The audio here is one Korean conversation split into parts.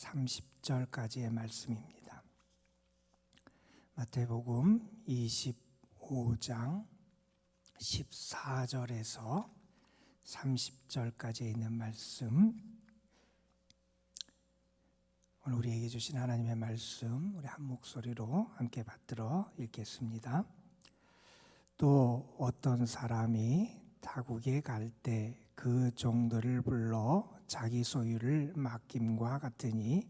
30절까지의 말씀입니다. 마태복음 25장 14절에서 30절까지 있는 말씀, 오늘 우리에게 주신 하나님의 말씀 우리 한 목소리로 함께 받들어 읽겠습니다. 또 어떤 사람이 타국에 갈 때 그 종들을 불러 자기 소유를 맡김과 같으니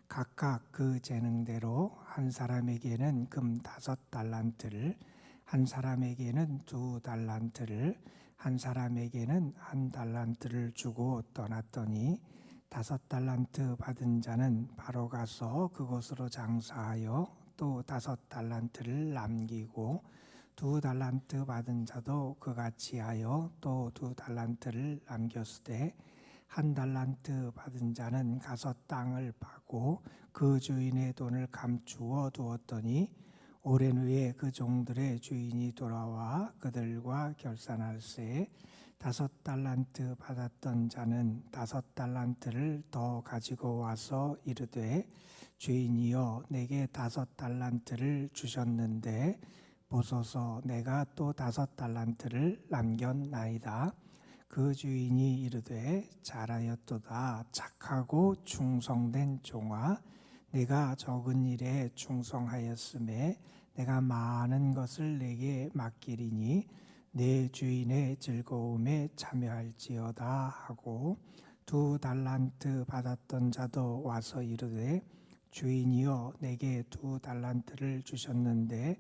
각각 그 재능대로 한 사람에게는 금 5달란트를, 한 사람에게는 2달란트를, 한 사람에게는 1달란트를 주고 떠났더니 5달란트 받은 자는 바로 가서 그곳으로 장사하여 또 5달란트를 남기고 2달란트 받은 자도 그같이 하여 또 2달란트를 남겼으되 1달란트 받은 자는 가서 땅을 파고 그 주인의 돈을 감추어 두었더니 오랜 후에 그 종들의 주인이 돌아와 그들과 결산할세 5달란트 받았던 자는 5달란트를 더 가지고 와서 이르되 주인이여 내게 5달란트를 주셨는데 보소서 내가 또 5달란트를 남겼나이다. 그 주인이 이르되 잘하였도다 착하고 충성된 종아, 내가 적은 일에 충성하였음에 내가 많은 것을 내게 맡기리니 내 주인의 즐거움에 참여할지어다 하고 2달란트 받았던 자도 와서 이르되 주인이여 내게 2달란트를 주셨는데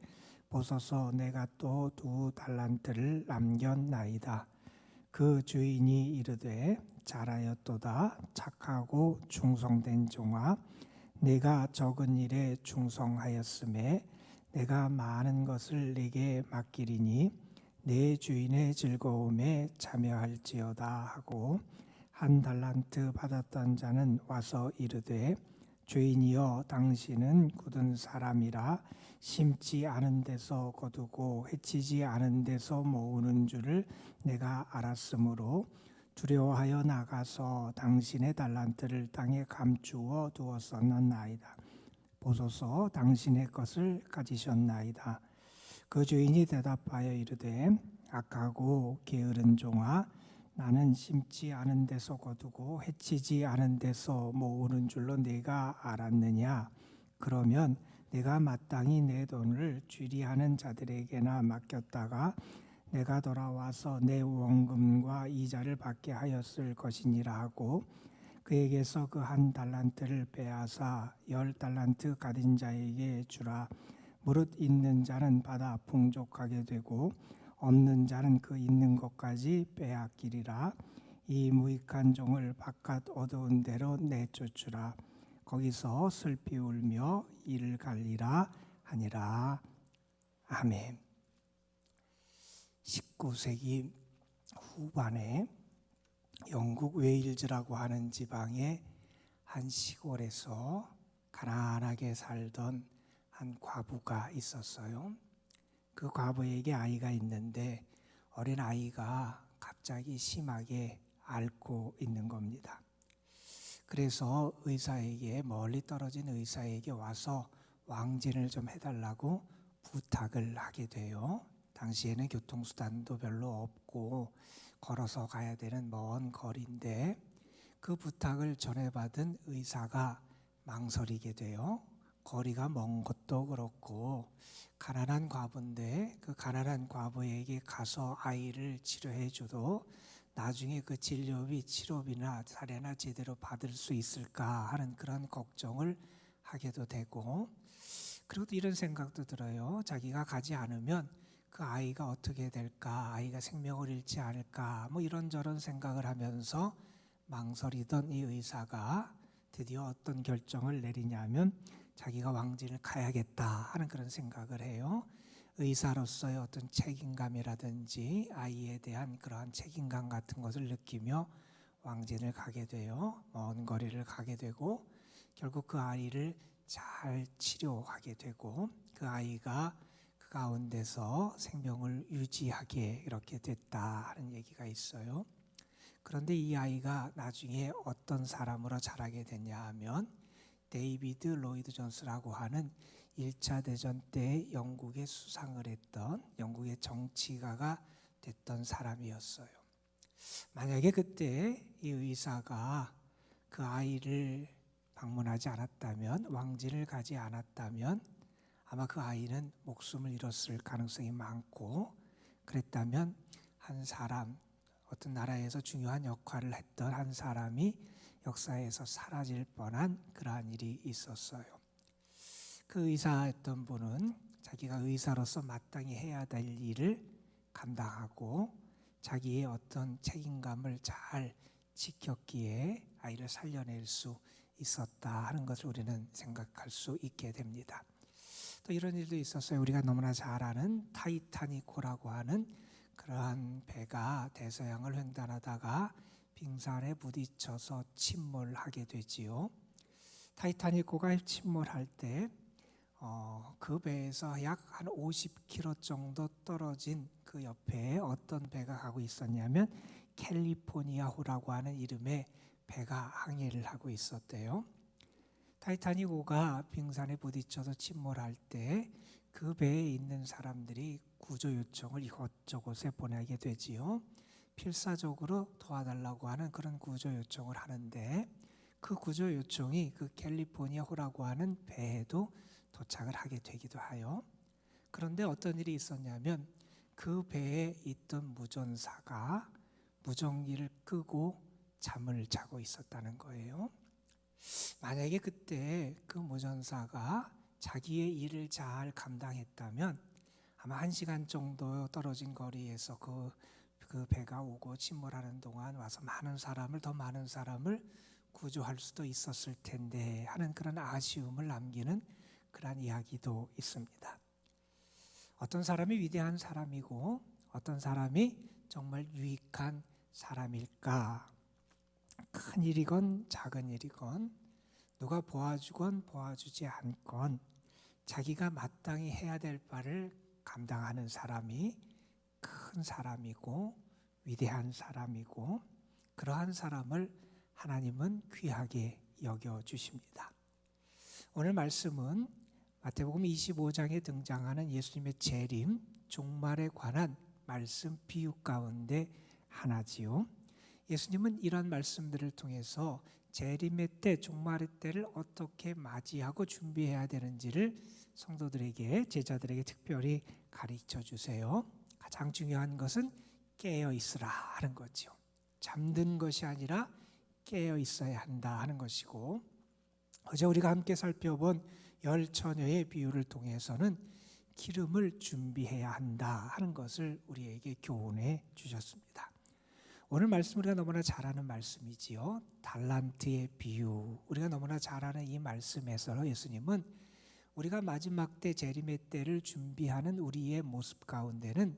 보소서 내가 또 2달란트를 남겼나이다. 그 주인이 이르되 잘하였도다 착하고 충성된 종아, 내가 적은 일에 충성하였음에 내가 많은 것을 내게 맡기리니 내 주인의 즐거움에 참여할지어다 하고 1달란트 받았던 자는 와서 이르되 주인이여 당신은 굳은 사람이라 심지 않은 데서 거두고 해치지 않은 데서 모으는 줄을 내가 알았으므로 두려워하여 나가서 당신의 달란트를 땅에 감추어 두었었나이다. 보소서 당신의 것을 가지셨나이다. 그 주인이 대답하여 이르되 악하고 게으른 종아, 나는 심지 않은 데서 거두고 해치지 않은 데서 모으는 줄로 네가 알았느냐? 그러면 내가 마땅히 내 돈을 주리하는 자들에게나 맡겼다가 내가 돌아와서 내 원금과 이자를 받게 하였을 것이니라 하고 그에게서 그 1달란트를 빼앗아 10달란트 가진 자에게 주라. 무릇 있는 자는 받아 풍족하게 되고 없는 자는 그 있는 것까지 빼앗기리라. 이 무익한 종을 바깥 어두운 데로 내쫓으라. 거기서 슬피 울며 이를 갈리라 하니라. 아멘. 19세기 후반에 영국 웨일즈라고 하는 지방의 한 시골에서 가난하게 살던 한 과부가 있었어요. 그 과부에게 아이가 있는데 어린 아이가 갑자기 심하게 앓고 있는 겁니다. 그래서 의사에게, 멀리 떨어진 의사에게 와서 왕진을 좀 해달라고 부탁을 하게 돼요. 당시에는 교통수단도 별로 없고 걸어서 가야 되는 먼 거리인데 그 부탁을 전해받은 의사가 망설이게 돼요. 거리가 먼 것도 그렇고 가난한 과부인데 그 가난한 과부에게 가서 아이를 치료해 줘도 나중에 그 진료비, 치료비나 사례나 제대로 받을 수 있을까 하는 그런 걱정을 하게도 되고, 그리고 또 이런 생각도 들어요. 자기가 가지 않으면 그 아이가 어떻게 될까, 아이가 생명을 잃지 않을까, 뭐 이런저런 생각을 하면서 망설이던 이 의사가 드디어 어떤 결정을 내리냐면 자기가 왕진을 가야겠다 하는 그런 생각을 해요. 의사로서의 어떤 책임감이라든지 아이에 대한 그러한 책임감 같은 것을 느끼며 왕진을 가게 돼요. 먼 거리를 가게 되고 결국 그 아이를 잘 치료하게 되고 그 아이가 그 가운데서 생명을 유지하게 이렇게 됐다 하는 얘기가 있어요. 그런데 이 아이가 나중에 어떤 사람으로 자라게 됐냐 하면 데이비드 로이드 존스라고 하는 1차 대전 때 영국에 수상을 했던 영국의 정치가가 됐던 사람이었어요. 만약에 그때 이 의사가 그 아이를 방문하지 않았다면, 왕진을 가지 않았다면 아마 그 아이는 목숨을 잃었을 가능성이 많고, 그랬다면 한 사람, 어떤 나라에서 중요한 역할을 했던 한 사람이 역사에서 사라질 뻔한 그러한 일이 있었어요. 그 의사였던 분은 자기가 의사로서 마땅히 해야 될 일을 감당하고 자기의 어떤 책임감을 잘 지켰기에 아이를 살려낼 수 있었다 하는 것을 우리는 생각할 수 있게 됩니다. 또 이런 일도 있었어요. 우리가 너무나 잘 아는 타이타닉호라고 하는 그러한 배가 대서양을 횡단하다가 빙산에 부딪혀서 침몰하게 되지요. 타이타닉호가 침몰할 때 그 배에서 약 한 50km 정도 떨어진 그 옆에 어떤 배가 가고 있었냐면 캘리포니아호라고 하는 이름의 배가 항해를 하고 있었대요. 타이타닉호가 빙산에 부딪혀서 침몰할 때 그 배에 있는 사람들이 구조 요청을 이곳저곳에 보내게 되지요. 필사적으로 도와달라고 하는 그런 구조 요청을 하는데, 그 구조 요청이 그 캘리포니아호라고 하는 배에도 도착을 하게 되기도 하여, 그런데 어떤 일이 있었냐면 그 배에 있던 무전사가 무전기를 끄고 잠을 자고 있었다는 거예요. 만약에 그때 그 무전사가 자기의 일을 잘 감당했다면 아마 1시간 정도 떨어진 거리에서 그 배가 오고 침몰하는 동안 와서 더 많은 사람을 구조할 수도 있었을 텐데 하는 그런 아쉬움을 남기는 그런 이야기도 있습니다. 어떤 사람이 위대한 사람이고 어떤 사람이 정말 유익한 사람일까? 큰 일이건 작은 일이건, 누가 보아주건 보아주지 않건 자기가 마땅히 해야 될 바를 감당하는 사람이 큰 사람이고 위대한 사람이고, 그러한 사람을 하나님은 귀하게 여겨주십니다. 오늘 말씀은 마태복음 25장에 등장하는 예수님의 재림, 종말에 관한 말씀 비유 가운데 하나지요. 예수님은 이런 말씀들을 통해서 재림의 때, 종말의 때를 어떻게 맞이하고 준비해야 되는지를 성도들에게, 제자들에게 특별히 가르쳐 주세요. 가장 중요한 것은 깨어 있으라 하는 거죠. 잠든 것이 아니라 깨어 있어야 한다 하는 것이고, 어제 우리가 함께 살펴본 열 처녀의 비유를 통해서는 기름을 준비해야 한다 하는 것을 우리에게 교훈해 주셨습니다. 오늘 말씀 우리가 너무나 잘 아는 말씀이지요. 달란트의 비유. 우리가 너무나 잘 아는 이 말씀에서 예수님은 우리가 마지막 때, 재림의 때를 준비하는 우리의 모습 가운데는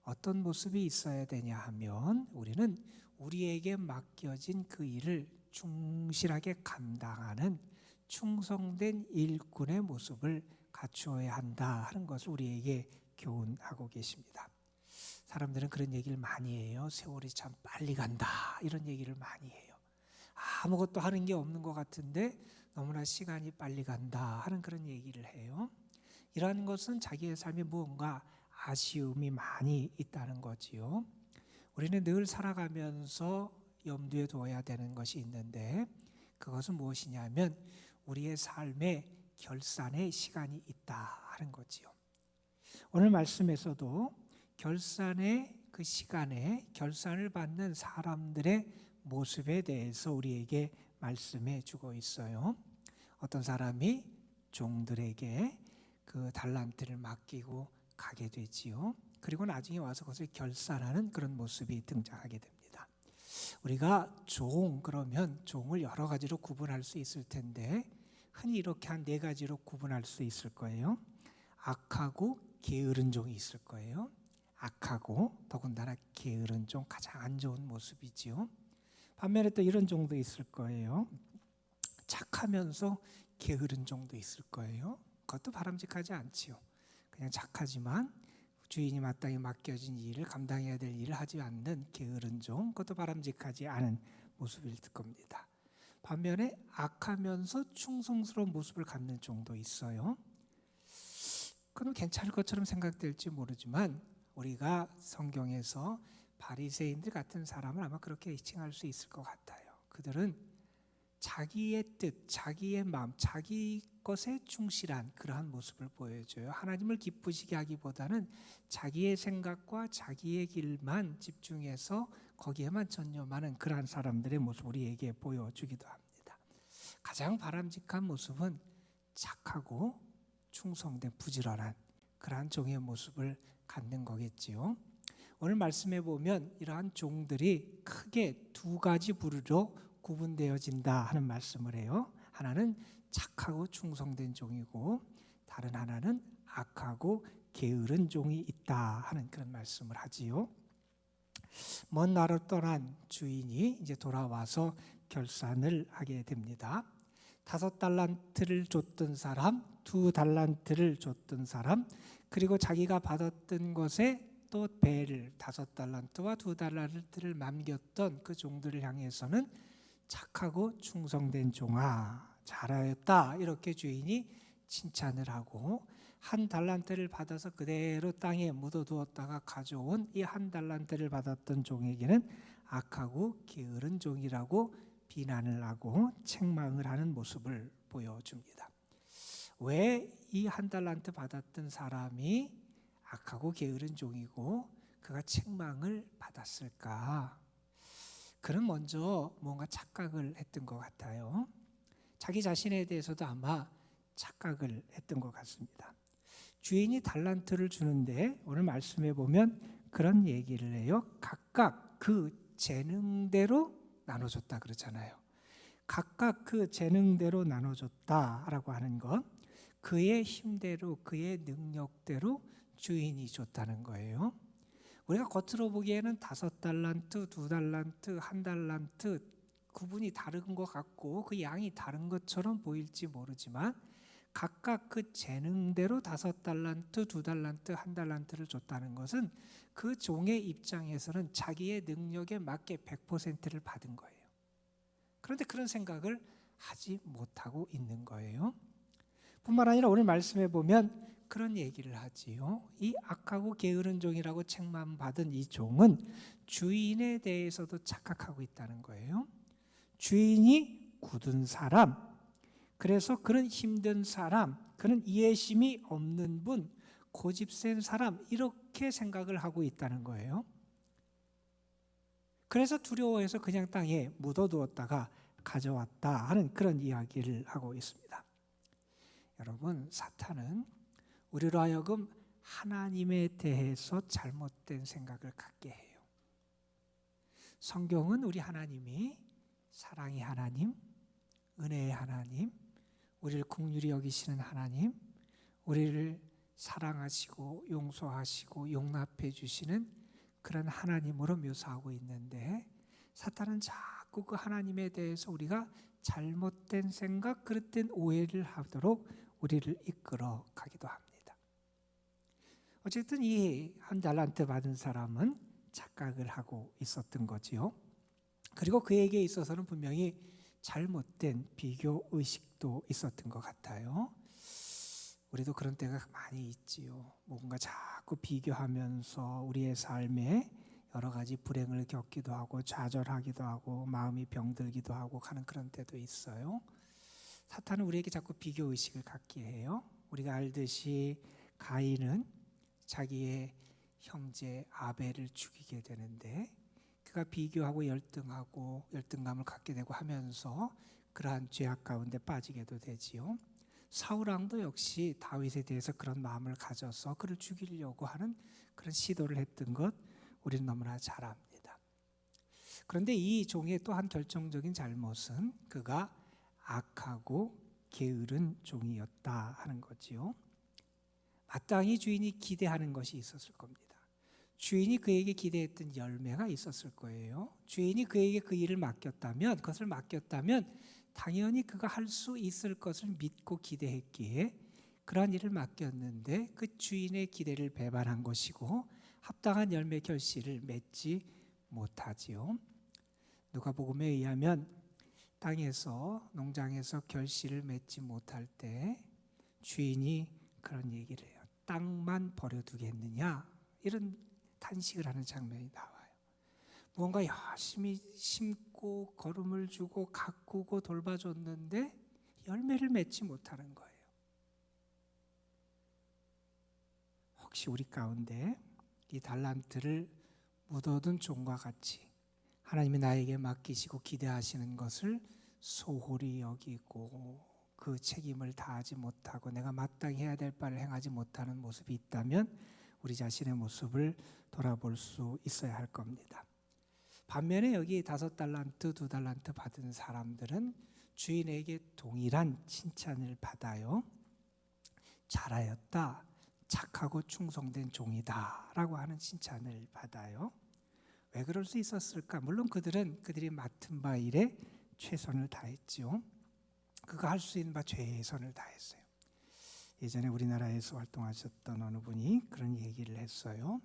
어떤 모습이 있어야 되냐 하면, 우리는 우리에게 맡겨진 그 일을 충실하게 감당하는 충성된 일꾼의 모습을 갖추어야 한다 하는 것을 우리에게 교훈하고 계십니다. 사람들은 그런 얘기를 많이 해요. 세월이 참 빨리 간다, 이런 얘기를 많이 해요. 아무것도 하는 게 없는 것 같은데 너무나 시간이 빨리 간다 하는 그런 얘기를 해요. 이러한 것은 자기의 삶에 무언가 아쉬움이 많이 있다는 거지요. 우리는 늘 살아가면서 염두에 두어야 되는 것이 있는데, 그것은 무엇이냐면 우리의 삶의 결산의 시간이 있다 하는 거지요. 오늘 말씀에서도 결산의 그 시간에 결산을 받는 사람들의 모습에 대해서 우리에게 말씀해 주고 있어요. 어떤 사람이 종들에게 그 달란트를 맡기고 가게 되지요. 그리고 나중에 와서 그것을 결산하는 그런 모습이 등장하게 됩니다. 우리가 그러면 종을 여러 가지로 구분할 수 있을 텐데, 흔히 이렇게 한 4가지로 구분할 수 있을 거예요. 악하고 게으른 종이 있을 거예요. 악하고 더군다나 게으른 종, 가장 안 좋은 모습이지요. 반면에 또 이런 종도 있을 거예요. 착하면서 게으른 종도 있을 거예요. 그것도 바람직하지 않지요. 그냥 착하지만 주인이 마땅히 맡겨진 일을, 감당해야 될 일을 하지 않는 게으른 종, 그것도 바람직하지 않은 모습일 겁니다. 반면에 악하면서 충성스러운 모습을 갖는 종도 있어요. 그건 괜찮을 것처럼 생각될지 모르지만 우리가 성경에서 바리새인들 같은 사람을 아마 그렇게 칭할 수 있을 것 같아요. 그들은 자기의 뜻, 자기의 마음, 자기 것에 충실한 그러한 모습을 보여줘요. 하나님을 기쁘시게 하기보다는 자기의 생각과 자기의 길만 집중해서 거기에만 전념하는 그러한 사람들의 모습을 우리에게 보여주기도 합니다. 가장 바람직한 모습은 착하고 충성된 부지런한 그러한 종의 모습을 갖는 거겠지요. 오늘 말씀해 보면 이러한 종들이 크게 두 가지 부류로 구분되어진다 하는 말씀을 해요. 하나는 착하고 충성된 종이고 다른 하나는 악하고 게으른 종이 있다 하는 그런 말씀을 하지요. 먼 나라로 떠난 주인이 이제 돌아와서 결산을 하게 됩니다. 5달란트를 줬던 사람, 2달란트를 줬던 사람, 그리고 자기가 받았던 것에 또 배를 5달란트와 2달란트를 남겼던 그 종들을 향해서는 착하고 충성된 종아, 잘하였다, 이렇게 주인이 칭찬을 하고 1달란트를 받아서 그대로 땅에 묻어두었다가 가져온 이 1달란트를 받았던 종에게는 악하고 게으른 종이라고 비난을 하고 책망을 하는 모습을 보여줍니다. 왜 이 1달란트 받았던 사람이 악하고 게으른 종이고 그가 책망을 받았을까? 그는 먼저 뭔가 착각을 했던 것 같아요. 자기 자신에 대해서도 아마 착각을 했던 것 같습니다. 주인이 달란트를 주는데 오늘 말씀해 보면 그런 얘기를 해요. 각각 그 재능대로 나눠줬다 그러잖아요. 각각 그 재능대로 나눠줬다라고 하는 것, 그의 힘대로 그의 능력대로 주인이 줬다는 거예요. 우리가 겉으로 보기에는 5달란트, 2달란트, 1달란트 구분이 다른 것 같고 그 양이 다른 것처럼 보일지 모르지만 각각 그 재능대로 5달란트, 2달란트, 1달란트를 줬다는 것은 그 종의 입장에서는 자기의 능력에 맞게 100%를 받은 거예요. 그런데 그런 생각을 하지 못하고 있는 거예요. 뿐만 아니라 오늘 말씀해 보면 그런 얘기를 하지요. 이 악하고 게으른 종이라고 책망받은 이 종은 주인에 대해서도 착각하고 있다는 거예요. 주인이 굳은 사람, 그래서 그런 힘든 사람, 그는 이해심이 없는 분, 고집센 사람, 이렇게 생각을 하고 있다는 거예요. 그래서 두려워해서 그냥 땅에 묻어두었다가 가져왔다 하는 그런 이야기를 하고 있습니다. 여러분, 사탄은 우리로 하여금 하나님에 대해서 잘못된 생각을 갖게 해요. 성경은 우리 하나님이 사랑의 하나님, 은혜의 하나님, 우리를 긍휼히 여기시는 하나님, 우리를 사랑하시고 용서하시고 용납해 주시는 그런 하나님으로 묘사하고 있는데 사탄은 자꾸 그 하나님에 대해서 우리가 잘못된 생각, 그릇된 오해를 하도록 우리를 이끌어 가기도 합니다. 어쨌든 이 1달란트 받은 사람은 착각을 하고 있었던 거지요. 그리고 그에게 있어서는 분명히 잘못된 비교 의식도 있었던 것 같아요. 우리도 그런 때가 많이 있지요. 뭔가 자꾸 비교하면서 우리의 삶에 여러 가지 불행을 겪기도 하고 좌절하기도 하고 마음이 병들기도 하고 하는 그런 때도 있어요. 사탄은 우리에게 자꾸 비교 의식을 갖게 해요. 우리가 알듯이 가인은 자기의 형제 아벨을 죽이게 되는데 그가 비교하고 열등하고 열등감을 갖게 되고 하면서 그러한 죄악 가운데 빠지게도 되지요. 사울 왕도 역시 다윗에 대해서 그런 마음을 가져서 그를 죽이려고 하는 그런 시도를 했던 것 우리는 너무나 잘 압니다. 그런데 이 종의 또 한 결정적인 잘못은 그가 악하고 게으른 종이었다 하는 거지요. 마땅히 주인이 기대하는 것이 있었을 겁니다. 주인이 그에게 기대했던 열매가 있었을 거예요. 주인이 그에게 그 일을 맡겼다면, 그것을 맡겼다면 당연히 그가 할 수 있을 것을 믿고 기대했기에 그러한 일을 맡겼는데 그 주인의 기대를 배반한 것이고 합당한 열매 결실을 맺지 못하지요. 누가복음에 의하면 땅에서 농장에서 결실을 맺지 못할 때 주인이 그런 얘기를 해요. 땅만 버려두겠느냐? 이런 탄식을 하는 장면이 나와요. 무언가 열심히 심고 거름을 주고 가꾸고 돌봐줬는데 열매를 맺지 못하는 거예요. 혹시 우리 가운데 이 달란트를 묻어둔 종과 같이 하나님이 나에게 맡기시고 기대하시는 것을 소홀히 여기고 그 책임을 다하지 못하고 내가 마땅히 해야 될 바를 행하지 못하는 모습이 있다면 우리 자신의 모습을 돌아볼 수 있어야 할 겁니다. 반면에 여기 5달란트, 2달란트 받은 사람들은 주인에게 동일한 칭찬을 받아요. 잘하였다, 착하고 충성된 종이다 라고 하는 칭찬을 받아요. 왜 그럴 수 있었을까? 물론 그들이 맡은 바 일에 최선을 다했죠. 그가 할 수 있는 바 최선을 다했어요. 예전에 우리나라에서 활동하셨던 어느 분이 그런 얘기를 했어요.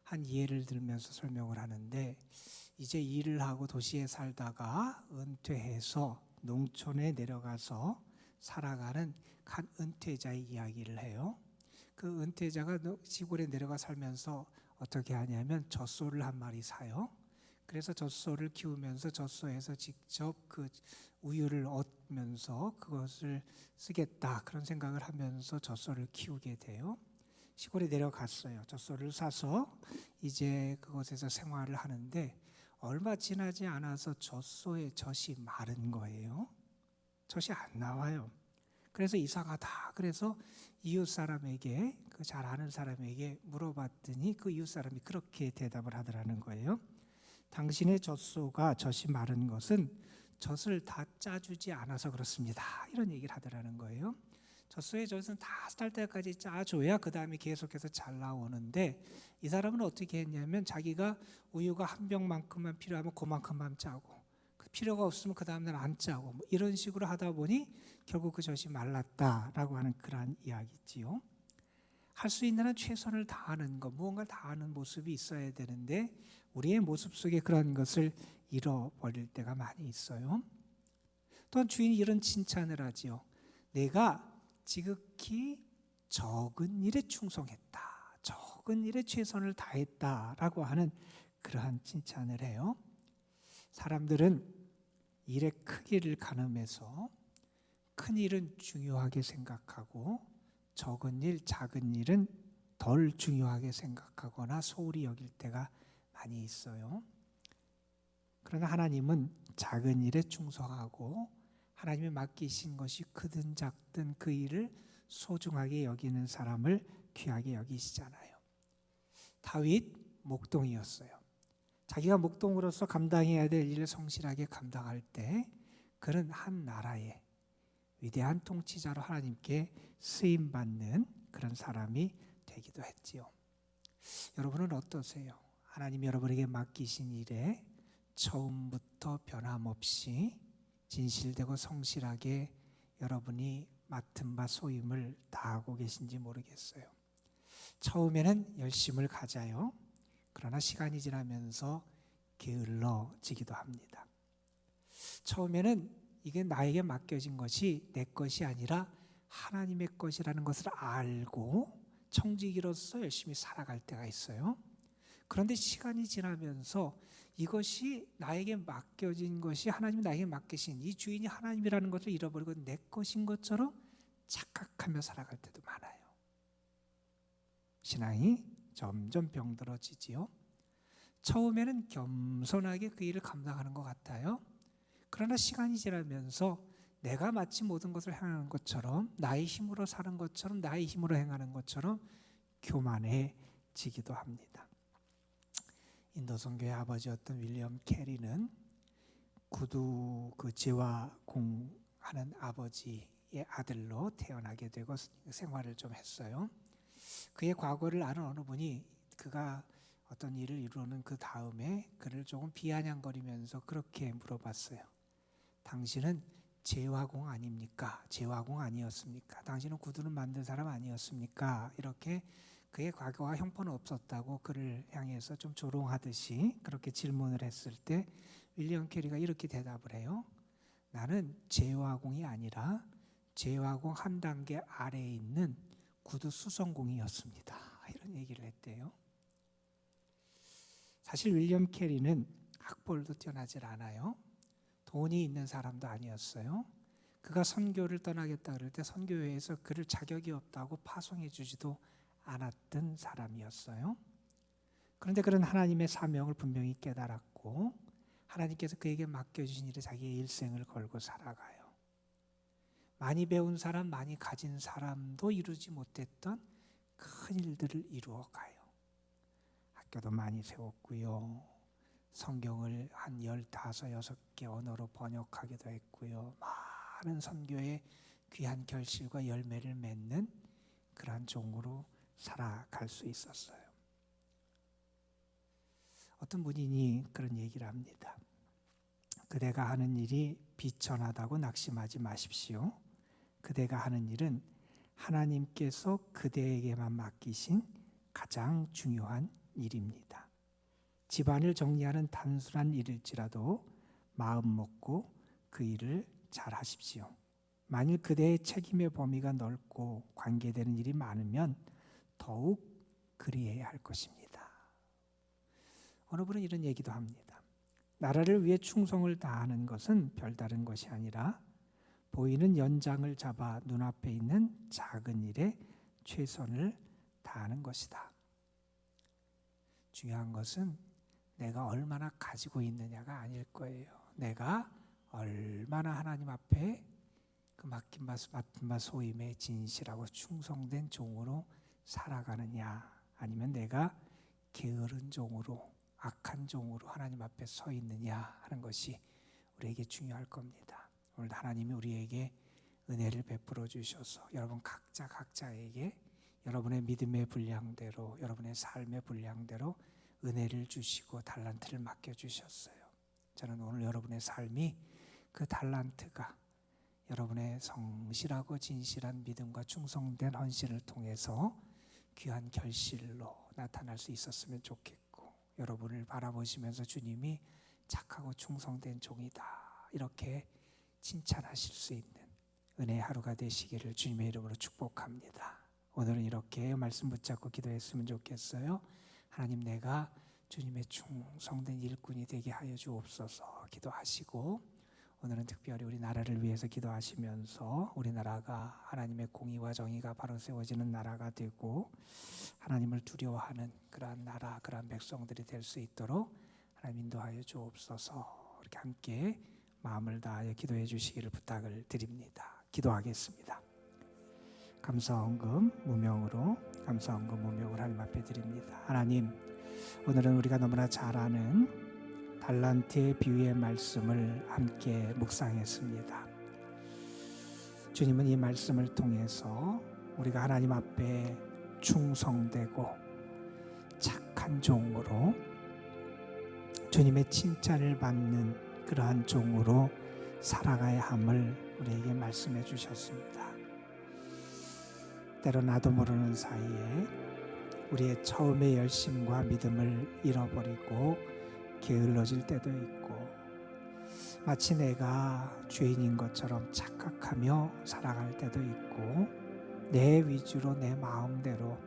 한 예를 들면서 설명을 하는데, 이제 일을 하고 도시에 살다가 은퇴해서 농촌에 내려가서 살아가는 한 은퇴자의 이야기를 해요. 그 은퇴자가 시골에 내려가 살면서 어떻게 하냐면 젖소를 한 마리 사요. 그래서 젖소를 키우면서 젖소에서 직접 그 우유를 얻으면서 그것을 쓰겠다 그런 생각을 하면서 젖소를 키우게 돼요. 시골에 내려갔어요. 젖소를 사서 이제 그곳에서 생활을 하는데 얼마 지나지 않아서 젖소의 젖이 마른 거예요. 젖이 안 나와요. 그래서 이상하다. 그래서 이웃 사람에게, 그 잘 아는 사람에게 물어봤더니 그 이웃 사람이 그렇게 대답을 하더라는 거예요. 당신의 젖소가 젖이 마른 것은 젖을 다 짜주지 않아서 그렇습니다. 이런 얘기를 하더라는 거예요. 젖소의 젖은 다 쌀 때까지 짜줘야 그 다음에 계속해서 잘 나오는데 이 사람은 어떻게 했냐면 자기가 우유가 한 병만큼만 필요하면 그만큼만 짜고 필요가 없으면 그 다음날 안 짜고 뭐 이런 식으로 하다 보니 결국 그 젖이 말랐다라고 하는 그러한 이야기지요. 할 수 있는 한 최선을 다하는 것, 무언가를 다하는 모습이 있어야 되는데 우리의 모습 속에 그런 것을 잃어버릴 때가 많이 있어요. 또한 주인이 이런 칭찬을 하지요. 내가 지극히 적은 일에 충성했다, 적은 일에 최선을 다했다라고 하는 그러한 칭찬을 해요. 사람들은 일의 크기를 가늠해서 큰 일은 중요하게 생각하고 적은 일, 작은 일은 덜 중요하게 생각하거나 소홀히 여길 때가 많이 있어요. 그러나 하나님은 작은 일에 충성하고 하나님이 맡기신 것이 크든 작든 그 일을 소중하게 여기는 사람을 귀하게 여기시잖아요. 다윗 목동이었어요. 자기가 목동으로서 감당해야 될 일을 성실하게 감당할 때 그는 한 나라의 위대한 통치자로 하나님께 쓰임받는 그런 사람이 되기도 했지요. 여러분은 어떠세요? 하나님이 여러분에게 맡기신 일에 처음부터 변함없이 진실되고 성실하게 여러분이 맡은 바 소임을 다하고 계신지 모르겠어요. 처음에는 열심을 가져요. 그러나 시간이 지나면서 게을러지기도 합니다. 처음에는 이게 나에게 맡겨진 것이 내 것이 아니라 하나님의 것이라는 것을 알고 청지기로서 열심히 살아갈 때가 있어요. 그런데 시간이 지나면서 이것이 나에게 맡겨진 것이 하나님이 나에게 맡기신 이 주인이 하나님이라는 것을 잃어버리고 내 것인 것처럼 착각하며 살아갈 때도 많아요. 신앙이 점점 병들어지지요. 처음에는 겸손하게 그 일을 감당하는 것 같아요. 그러나 시간이 지나면서 내가 마치 모든 것을 행하는 것처럼 나의 힘으로 사는 것처럼 나의 힘으로 행하는 것처럼 교만해지기도 합니다. 인도 선교의 아버지였던 윌리엄 캐리는 구두 제화공하는 아버지의 아들로 태어나게 되고 생활을 좀 했어요. 그의 과거를 아는 어느 분이 그가 어떤 일을 이루는 그 다음에 그를 조금 비아냥거리면서 그렇게 물어봤어요. 당신은 제화공 아닙니까? 제화공 아니었습니까? 당신은 구두는 만든 사람 아니었습니까? 이렇게 그의 과거와 형편은 없었다고 그를 향해서 좀 조롱하듯이 그렇게 질문을 했을 때 윌리엄 캐리가 이렇게 대답을 해요. 나는 제화공이 아니라 제화공 한 단계 아래에 있는 구두 수성공이었습니다. 이런 얘기를 했대요. 사실 윌리엄 캐리는 학벌도 뛰어나질 않아요. 돈이 있는 사람도 아니었어요. 그가 선교를 떠나겠다 그럴 때 선교회에서 그를 자격이 없다고 파송해 주지도 않았던 사람이었어요. 그런데 그런 하나님의 사명을 분명히 깨달았고 하나님께서 그에게 맡겨주신 일에 자기의 일생을 걸고 살아가요. 많이 배운 사람, 많이 가진 사람도 이루지 못했던 큰 일들을 이루어가요. 학교도 많이 세웠고요. 성경을 한 15, 16개 언어로 번역하기도 했고요. 많은 선교의 귀한 결실과 열매를 맺는 그러한 종으로 살아갈 수 있었어요. 어떤 분이 그런 얘기를 합니다. 그대가 하는 일이 비천하다고 낙심하지 마십시오. 그대가 하는 일은 하나님께서 그대에게만 맡기신 가장 중요한 일입니다. 집안을 정리하는 단순한 일일지라도 마음 먹고 그 일을 잘 하십시오. 만일 그대의 책임의 범위가 넓고 관계되는 일이 많으면 더욱 그리해야 할 것입니다. 어느 분은 이런 얘기도 합니다. 나라를 위해 충성을 다하는 것은 별다른 것이 아니라 보이는 연장을 잡아 눈앞에 있는 작은 일에 최선을 다하는 것이다. 중요한 것은 내가 얼마나 가지고 있느냐가 아닐 거예요. 내가 얼마나 하나님 앞에 그 맡은 바 소임에 진실하고 충성된 종으로 살아가느냐, 아니면 내가 게으른 종으로, 악한 종으로 하나님 앞에 서 있느냐 하는 것이 우리에게 중요할 겁니다. 오늘 하나님이 우리에게 은혜를 베풀어 주셔서 여러분 각자에게 여러분의 믿음의 분량대로, 여러분의 삶의 분량대로 은혜를 주시고 달란트를 맡겨주셨어요. 저는 오늘 여러분의 삶이 그 달란트가 여러분의 성실하고 진실한 믿음과 충성된 헌신을 통해서 귀한 결실로 나타날 수 있었으면 좋겠고, 여러분을 바라보시면서 주님이 착하고 충성된 종이다 이렇게 칭찬하실 수 있는 은혜의 하루가 되시기를 주님의 이름으로 축복합니다. 오늘은 이렇게 말씀 붙잡고 기도했으면 좋겠어요. 하나님, 내가 주님의 충성된 일꾼이 되게 하여 주옵소서 기도하시고, 오늘은 특별히 우리 나라를 위해서 기도하시면서 우리나라가 하나님의 공의와 정의가 바로 세워지는 나라가 되고 하나님을 두려워하는 그러한 나라, 그러한 백성들이 될 수 있도록 하나님 인도하여 주옵소서. 이렇게 함께 마음을 다하여 기도해 주시기를 부탁을 드립니다. 기도하겠습니다. 감사헌금 무명으로 하나님 앞에 드립니다. 하나님, 오늘은 우리가 너무나 잘 아는 달란트의 비유의 말씀을 함께 묵상했습니다. 주님은 이 말씀을 통해서 우리가 하나님 앞에 충성되고 착한 종으로 주님의 칭찬을 받는 그러한 종으로 살아가야 함을 우리에게 말씀해 주셨습니다. 때로 나도 모르는 사이에 우리의 처음의 열심과 믿음을 잃어버리고 게을러질 때도 있고, 마치 내가 죄인인 것처럼 착각하며 살아갈 때도 있고, 내 위주로 내 마음대로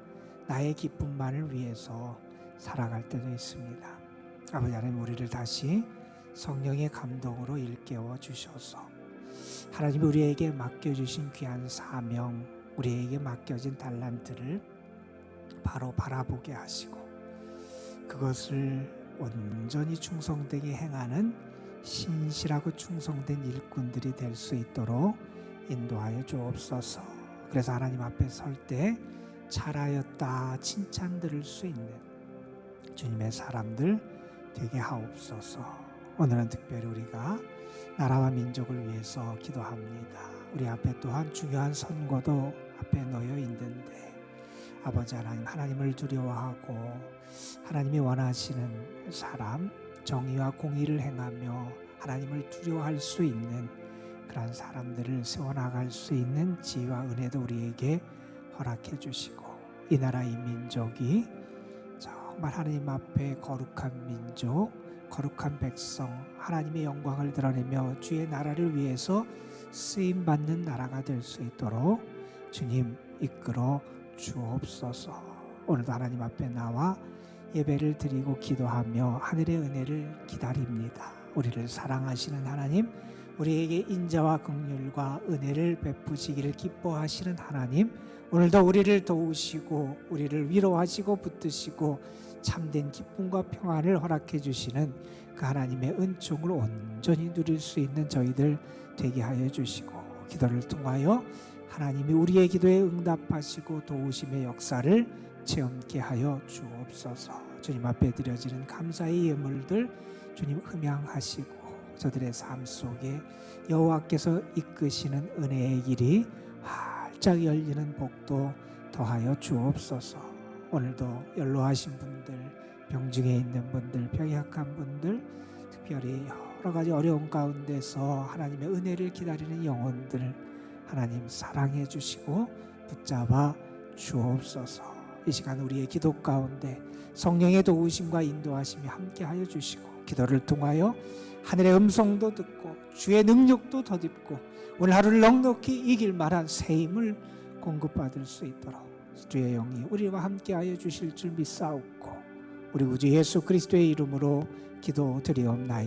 나의 기쁨만을 위해서 살아갈 때도 있습니다. 아버지 하나님, 우리를 다시 성령의 감동으로 일깨워 주셔서 하나님이 우리에게 맡겨주신 귀한 사명, 우리에게 맡겨진 달란트를 바로 바라보게 하시고 그것을 온전히 충성되게 행하는 신실하고 충성된 일꾼들이 될 수 있도록 인도하여 주옵소서. 그래서 하나님 앞에 설 때 잘하였다 칭찬 들을 수 있는 주님의 사람들 되게 하옵소서. 오늘은 특별히 우리가 나라와 민족을 위해서 기도합니다. 우리 앞에 또한 중요한 선거도 앞에 놓여 있는데, 아버지 하나님, 하나님을 두려워하고 하나님이 원하시는 사람, 정의와 공의를 행하며 하나님을 두려워할 수 있는 그런 사람들을 세워나갈 수 있는 지혜와 은혜도 우리에게 허락해 주시고, 이 나라 이 민족이 정말 하나님 앞에 거룩한 민족, 거룩한 백성, 하나님의 영광을 드러내며 주의 나라를 위해서 쓰임받는 나라가 될 수 있도록 주님 이끌어 주옵소서. 오늘도 하나님 앞에 나와 예배를 드리고 기도하며 하늘의 은혜를 기다립니다. 우리를 사랑하시는 하나님, 우리에게 인자와 긍휼과 은혜를 베푸시기를 기뻐하시는 하나님, 오늘도 우리를 도우시고 우리를 위로하시고 붙드시고 참된 기쁨과 평안을 허락해 주시는 그 하나님의 은총을 온전히 누릴 수 있는 저희들 되게 하여 주시고, 기도를 통하여 하나님이 우리의 기도에 응답하시고 도우심의 역사를 체험케 하여 주옵소서. 주님 앞에 드려지는 감사의 예물들 주님 흠양하시고 저들의 삶 속에 여호와께서 이끄시는 은혜의 길이 활짝 열리는 복도 더하여 주옵소서. 오늘도 연로하신 분들, 병중에 있는 분들, 병이 약한 분들, 특별히 여러 가지 어려운 가운데서 하나님의 은혜를 기다리는 영혼들 하나님 사랑해 주시고 붙잡아 주옵소서. 이 시간 우리의 기도 가운데 성령의 도우심과 인도하심이 함께하여 주시고, 기도를 통하여 하늘의 음성도 듣고 주의 능력도 덧입고 오늘 하루를 넉넉히 이길 만한 새 힘을 공급받을 수 있도록 주의 영이 우리와 함께하여 주실 줄 믿사옵고, 우리 구주 예수 그리스도의 이름으로 기도드리옵나이다.